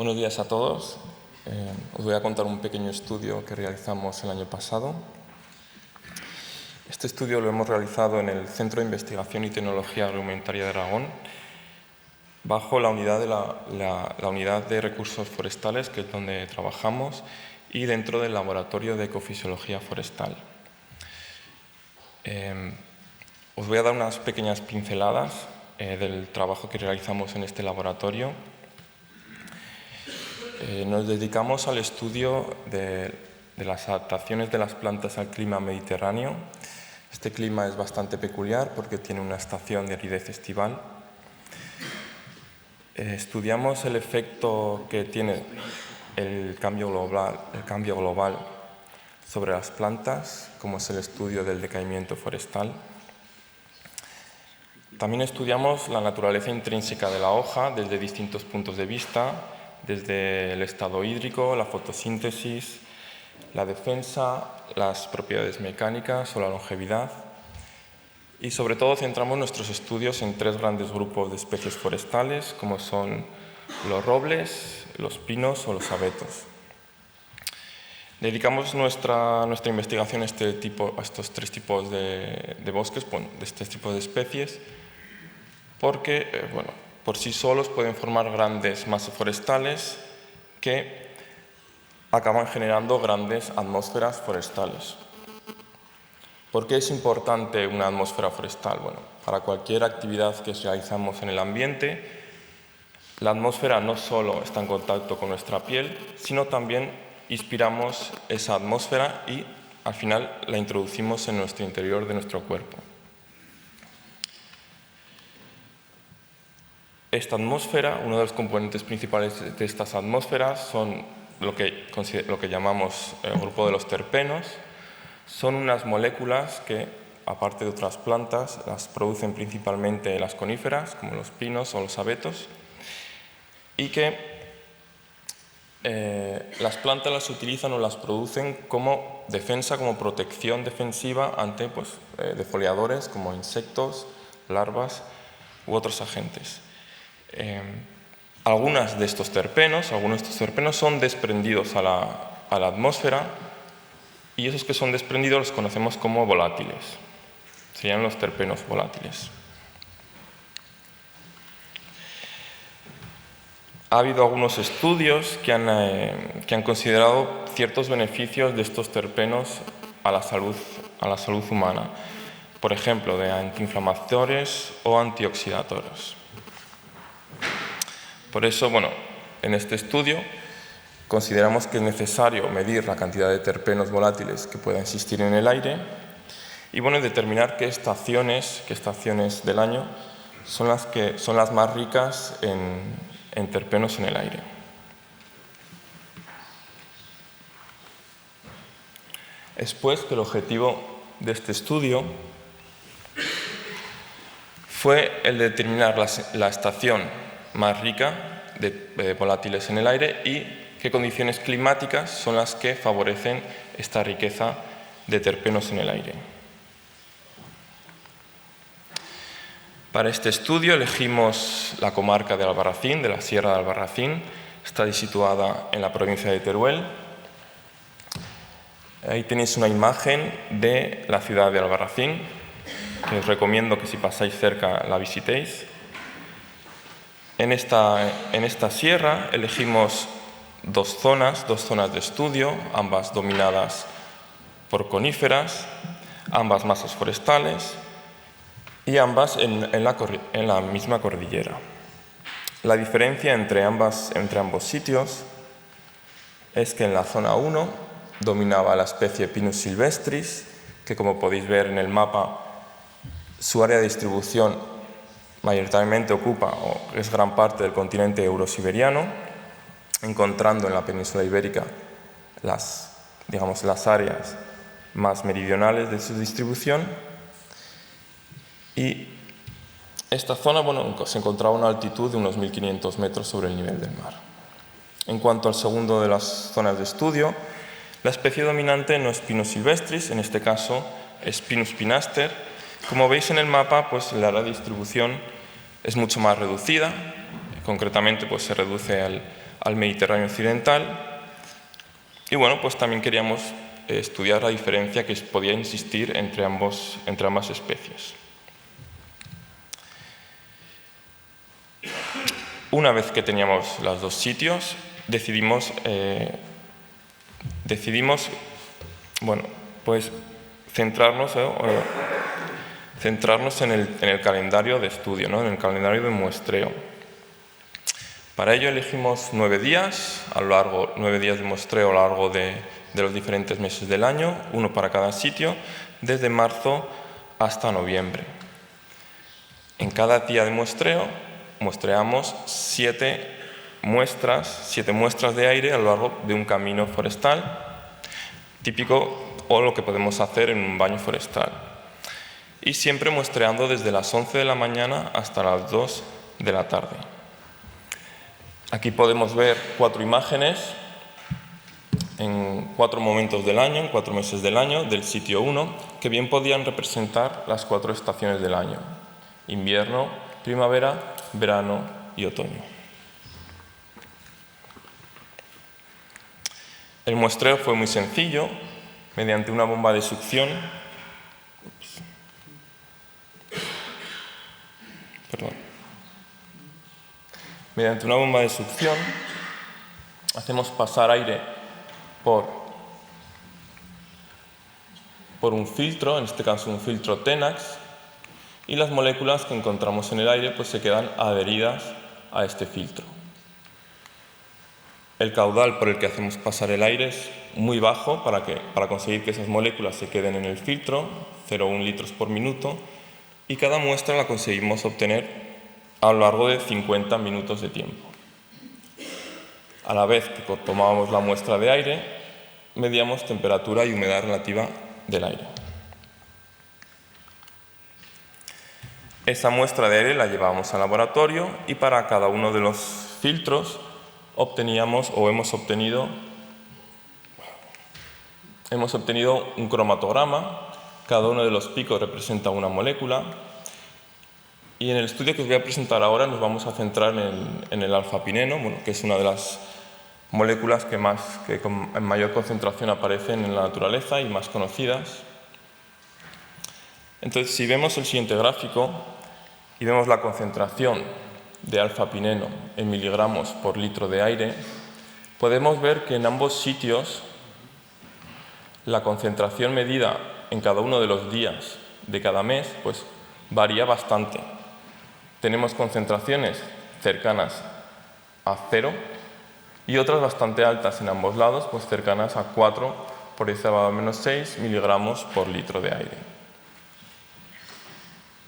Buenos días a todos. Os voy a contar un pequeño estudio que realizamos el año pasado. Este estudio lo hemos realizado en el Centro de Investigación y Tecnología Agroalimentaria de Aragón, bajo la unidad de recursos forestales, que es donde trabajamos, y dentro del laboratorio de ecofisiología forestal. Os voy a dar unas pequeñas pinceladas del trabajo que realizamos en este laboratorio. Nos dedicamos al estudio de las adaptaciones de las plantas al clima mediterráneo. Este clima es bastante peculiar porque tiene una estación de aridez estival. Estudiamos el efecto que tiene el cambio global sobre las plantas, como es el estudio del decaimiento forestal. También estudiamos la naturaleza intrínseca de la hoja desde distintos puntos de vista, desde el estado hídrico, la fotosíntesis, la defensa, las propiedades mecánicas o la longevidad. Y sobre todo centramos nuestros estudios en tres grandes grupos de especies forestales, como son los robles, los pinos o los abetos. Dedicamos nuestra investigación a estos tres tipos de bosques, de este tipo de especies, porque por sí solos pueden formar grandes masas forestales que acaban generando grandes atmósferas forestales. ¿Por qué es importante una atmósfera forestal? Bueno, para cualquier actividad que realizamos en el ambiente, la atmósfera no solo está en contacto con nuestra piel, sino también inspiramos esa atmósfera y al final la introducimos en nuestro interior de nuestro cuerpo. Esta atmósfera, uno de los componentes principales de estas atmósferas son lo que llamamos el grupo de los terpenos. Son unas moléculas que, aparte de otras plantas, las producen principalmente las coníferas, como los pinos o los abetos, y que las plantas las utilizan o las producen como defensa, como protección defensiva ante defoliadores como insectos, larvas u otros agentes. Algunos de estos terpenos son desprendidos a la atmósfera, y esos que son desprendidos los conocemos como volátiles. Serían los terpenos volátiles. Ha habido algunos estudios que han considerado ciertos beneficios de estos terpenos a la salud humana. Por ejemplo, de antiinflamatorios o antioxidatorios. Por eso, en este estudio consideramos que es necesario medir la cantidad de terpenos volátiles que pueda existir en el aire y determinar qué estaciones del año son las más ricas en terpenos en el aire. Es pues que el objetivo de este estudio fue el de determinar la estación más rica de volátiles en el aire y qué condiciones climáticas son las que favorecen esta riqueza de terpenos en el aire. Para este estudio elegimos la comarca de Albarracín, de la Sierra de Albarracín. Está situada en la provincia de Teruel. Ahí tenéis una imagen de la ciudad de Albarracín, que os recomiendo que si pasáis cerca la visitéis. En esta sierra elegimos dos zonas de estudio, ambas dominadas por coníferas, ambas masas forestales y ambas en la misma cordillera. La diferencia entre ambos sitios es que en la zona 1 dominaba la especie Pinus silvestris, que como podéis ver en el mapa, su área de distribución mayoritariamente ocupa o es gran parte del continente eurosiberiano, encontrando en la península ibérica las áreas más meridionales de su distribución. Y esta zona se encontraba a una altitud de unos 1.500 metros sobre el nivel del mar. En cuanto al segundo de las zonas de estudio, la especie dominante no es Pinus silvestris, en este caso es Pinus pinaster. Como veis en el mapa, la área de distribución es mucho más reducida. Concretamente, se reduce al Mediterráneo occidental. Y bueno, pues también queríamos estudiar la diferencia que podía existir entre ambas especies. Una vez que teníamos los dos sitios, decidimos bueno, pues centrarnos en el calendario de estudio, ¿no? En el calendario de muestreo. Para ello elegimos 9 días, 9 días de muestreo a lo largo de los diferentes meses del año, uno para cada sitio, desde marzo hasta noviembre. En cada día de muestreo muestreamos 7 muestras de aire a lo largo de un camino forestal, típico o lo que podemos hacer en un baño forestal. Y siempre muestreando desde las 11 de la mañana hasta las 2 de la tarde. Aquí podemos ver 4 imágenes en 4 momentos del año, en 4 meses del año, del sitio 1, que bien podían representar las 4 estaciones del año: invierno, primavera, verano y otoño. El muestreo fue muy sencillo, mediante una bomba de succión. Mediante una bomba de succión hacemos pasar aire por un filtro, en este caso un filtro Tenax, y las moléculas que encontramos en el aire pues se quedan adheridas a este filtro. El caudal por el que hacemos pasar el aire es muy bajo para conseguir que esas moléculas se queden en el filtro, 0,1 litros por minuto, y cada muestra la conseguimos obtener a lo largo de 50 minutos de tiempo. A la vez que tomábamos la muestra de aire, medíamos temperatura y humedad relativa del aire. Esa muestra de aire la llevábamos al laboratorio y para cada uno de los filtros hemos obtenido un cromatograma. Cada uno de los picos representa una molécula. Y en el estudio que os voy a presentar ahora nos vamos a centrar en el alfa-pineno, que es una de las moléculas que en mayor concentración aparecen en la naturaleza y más conocidas. Entonces, si vemos el siguiente gráfico y vemos la concentración de alfa-pineno en miligramos por litro de aire, podemos ver que en ambos sitios la concentración medida en cada uno de los días de cada mes pues varía bastante. Tenemos concentraciones cercanas a 0 y otras bastante altas en ambos lados, pues cercanas a 4 por 10⁻⁻⁶ miligramos por litro de aire.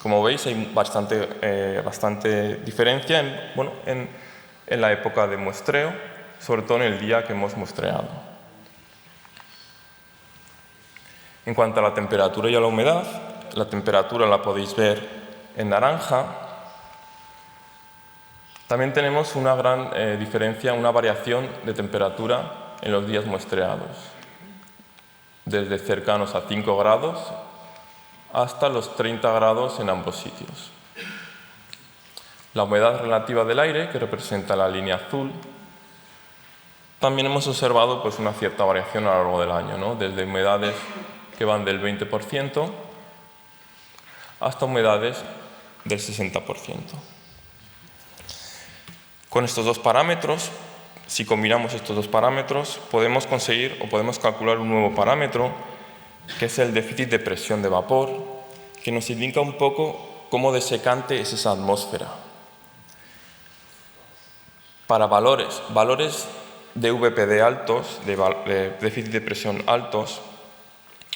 Como veis, hay bastante diferencia en la época de muestreo, sobre todo en el día que hemos muestreado. En cuanto a la temperatura y a la humedad, la temperatura la podéis ver en naranja. También tenemos una gran diferencia, una variación de temperatura en los días muestreados, desde cercanos a 5 grados hasta los 30 grados en ambos sitios. La humedad relativa del aire, que representa la línea azul, también hemos observado pues, una cierta variación a lo largo del año, ¿no? Desde humedades que van del 20% hasta humedades del 60%. Con estos dos parámetros, si combinamos estos dos parámetros, podemos conseguir o podemos calcular un nuevo parámetro, que es el déficit de presión de vapor, que nos indica un poco cómo desecante es esa atmósfera. Para valores de VPD altos, de déficit de presión altos,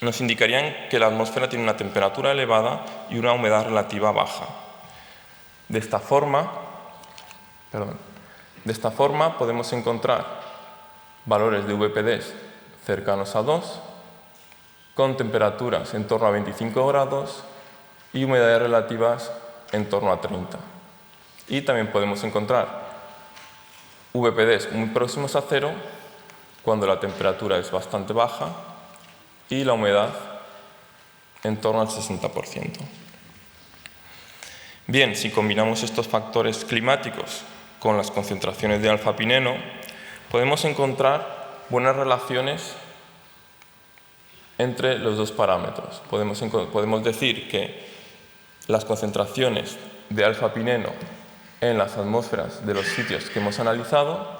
nos indicarían que la atmósfera tiene una temperatura elevada y una humedad relativa baja. De esta forma podemos encontrar valores de VPDs cercanos a 2, con temperaturas en torno a 25 grados y humedades relativas en torno a 30. Y también podemos encontrar VPDs muy próximos a 0 cuando la temperatura es bastante baja y la humedad en torno al 60%. Bien, si combinamos estos factores climáticos con las concentraciones de alfa-pineno, podemos encontrar buenas relaciones entre los dos parámetros. Podemos decir que las concentraciones de alfa-pineno en las atmósferas de los sitios que hemos analizado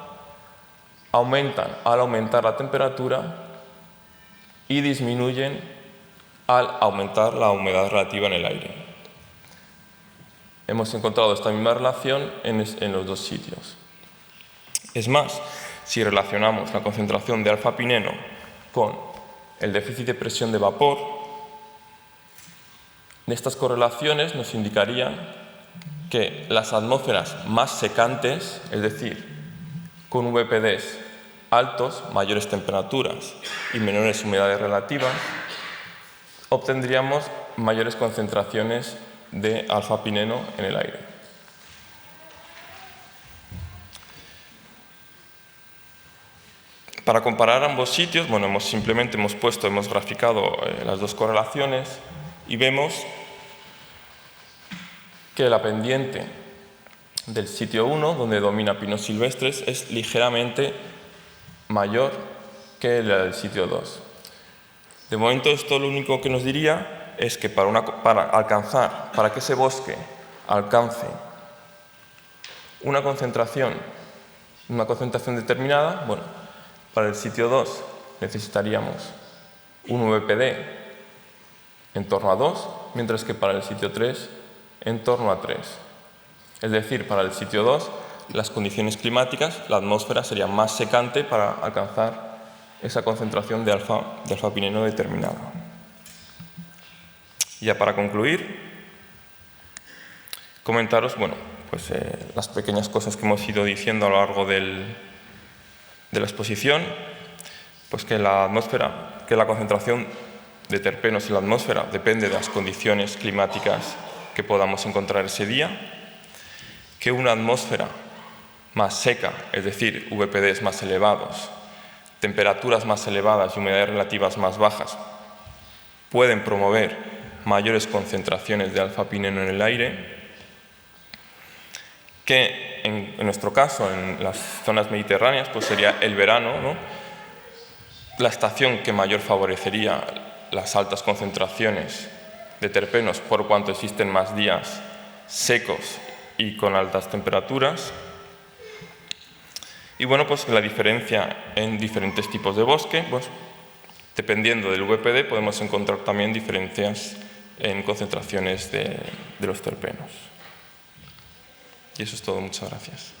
aumentan al aumentar la temperatura y disminuyen al aumentar la humedad relativa en el aire. Hemos encontrado esta misma relación en los dos sitios. Es más, si relacionamos la concentración de alfa-pineno con el déficit de presión de vapor, estas correlaciones nos indicarían que las atmósferas más secantes, es decir, con VPDs altos, mayores temperaturas y menores humedades relativas, obtendríamos mayores concentraciones de alfa-pineno en el aire. Para comparar ambos sitios, hemos graficado las dos correlaciones y vemos que la pendiente del sitio 1, donde domina pinos silvestres, es ligeramente mayor que la del sitio 2. De momento, esto lo único que nos diría es que para que ese bosque alcance una concentración determinada, para el sitio 2 necesitaríamos un VPD en torno a 2, mientras que para el sitio 3 en torno a 3. Es decir, para el sitio 2, las condiciones climáticas, la atmósfera sería más secante para alcanzar esa concentración de alfa-pineno determinada. Ya para concluir, comentaros las pequeñas cosas que hemos ido diciendo a lo largo de la exposición, que la concentración de terpenos en la atmósfera depende de las condiciones climáticas que podamos encontrar ese día, que una atmósfera más seca, es decir, VPDs más elevados, temperaturas más elevadas y humedades relativas más bajas, pueden promover mayores concentraciones de alfa-pineno en el aire, que en nuestro caso, en las zonas mediterráneas, sería el verano, la estación que mayor favorecería las altas concentraciones de terpenos por cuanto existen más días secos y con altas temperaturas. Y la diferencia en diferentes tipos de bosque, dependiendo del VPD, podemos encontrar también diferencias en concentraciones de los terpenos. Y eso es todo. Muchas gracias.